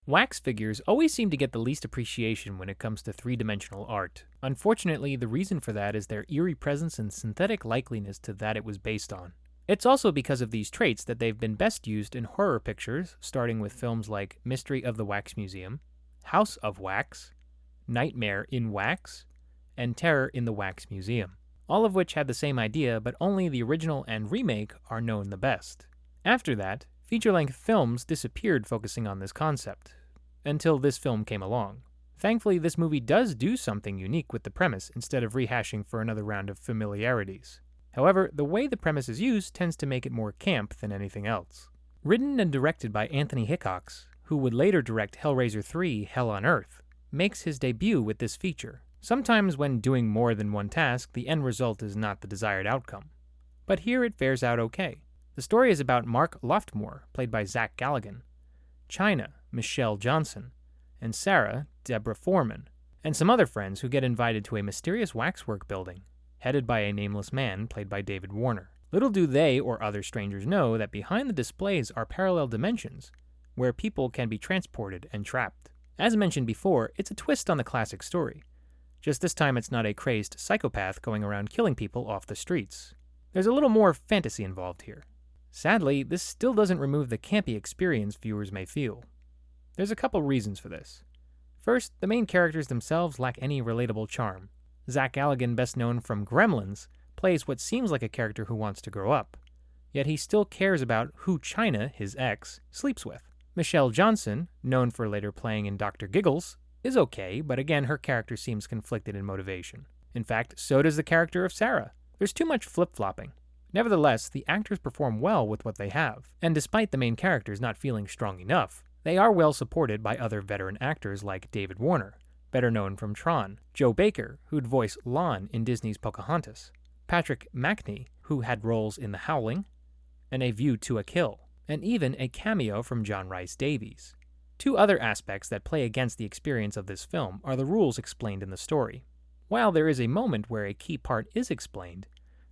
Wax figures always seem to get the least appreciation when it comes to three-dimensional art. Unfortunately, the reason for that is their eerie presence and synthetic likeliness to that it was based on. It's also because of these traits that they've been best used in horror pictures, starting with films like Mystery of the Wax Museum, House of Wax, Nightmare in Wax, and Terror in the Wax Museum, all of which had the same idea, but only the original and remake are known the best. After that, feature-length films disappeared focusing on this concept, until this film came along. Thankfully, this movie does do something unique with the premise instead of rehashing for another round of familiarities. However, the way the premise is used tends to make it more camp than anything else. Written and directed by Anthony Hickox, who would later direct Hellraiser 3: Hell on Earth, makes his debut with this feature. Sometimes when doing more than one task, the end result is not the desired outcome. But here it fares out okay. The story is about Mark Loftmore, played by Zach Galligan, China, Michelle Johnson, and Sarah, Deborah Foreman, and some other friends who get invited to a mysterious waxwork building, headed by a nameless man played by David Warner. Little do they or other strangers know that behind the displays are parallel dimensions, where people can be transported and trapped. As mentioned before, it's a twist on the classic story. Just this time it's not a crazed psychopath going around killing people off the streets. There's a little more fantasy involved here. Sadly, this still doesn't remove the campy experience viewers may feel. There's a couple reasons for this. First, the main characters themselves lack any relatable charm. Zach Galligan, best known from Gremlins, plays what seems like a character who wants to grow up, yet he still cares about who China, his ex, sleeps with. Michelle Johnson, known for later playing in Dr. Giggles, is okay, but again her character seems conflicted in motivation. In fact, so does the character of Sarah. There's too much flip-flopping. Nevertheless, the actors perform well with what they have, and despite the main characters not feeling strong enough, they are well supported by other veteran actors like David Warner, better known from Tron, Joe Baker, who'd voice Lon in Disney's Pocahontas, Patrick Macnee, who had roles in The Howling, and A View to a Kill, and even a cameo from John Rhys-Davies. Two other aspects that play against the experience of this film are the rules explained in the story. While there is a moment where a key part is explained,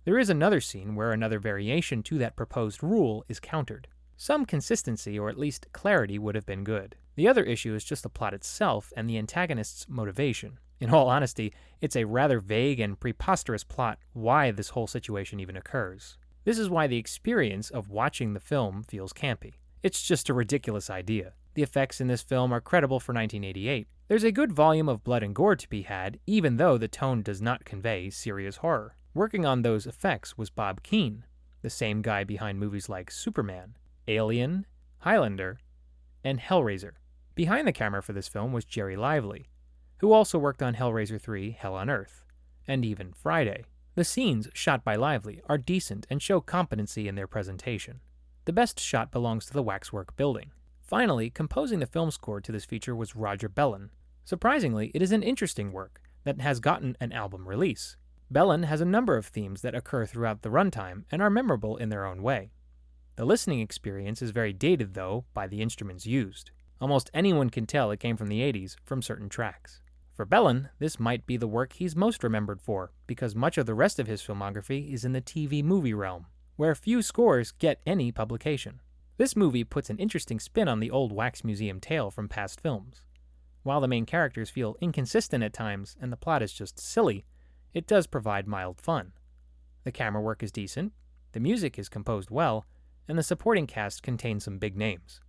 there is another scene where another variation to that proposed rule is countered. Some consistency or at least clarity would have been good. The other issue is just the plot itself and the antagonist's motivation. In all honesty, it's a rather vague and preposterous plot why this whole situation even occurs. This is why the experience of watching the film feels campy. It's just a ridiculous idea. The effects in this film are credible for 1988. There's a good volume of blood and gore to be had, even though the tone does not convey serious horror. Working on those effects was Bob Keane, the same guy behind movies like Superman, Alien, Highlander, and Hellraiser. Behind the camera for this film was Jerry Lively, who also worked on Hellraiser 3: Hell on Earth, and even Friday. The scenes shot by Lively are decent and show competency in their presentation. The best shot belongs to the Waxwork building. Finally, composing the film score to this feature was Roger Bellin. Surprisingly, it is an interesting work that has gotten an album release. Bellin has a number of themes that occur throughout the runtime and are memorable in their own way. The listening experience is very dated, though, by the instruments used. Almost anyone can tell it came from the 80s from certain tracks. For Bellin, this might be the work he's most remembered for, because much of the rest of his filmography is in the TV movie realm, where few scores get any publication. This movie puts an interesting spin on the old Wax Museum tale from past films. While the main characters feel inconsistent at times and the plot is just silly, it does provide mild fun. The camera work is decent, the music is composed well, and the supporting cast contains some big names.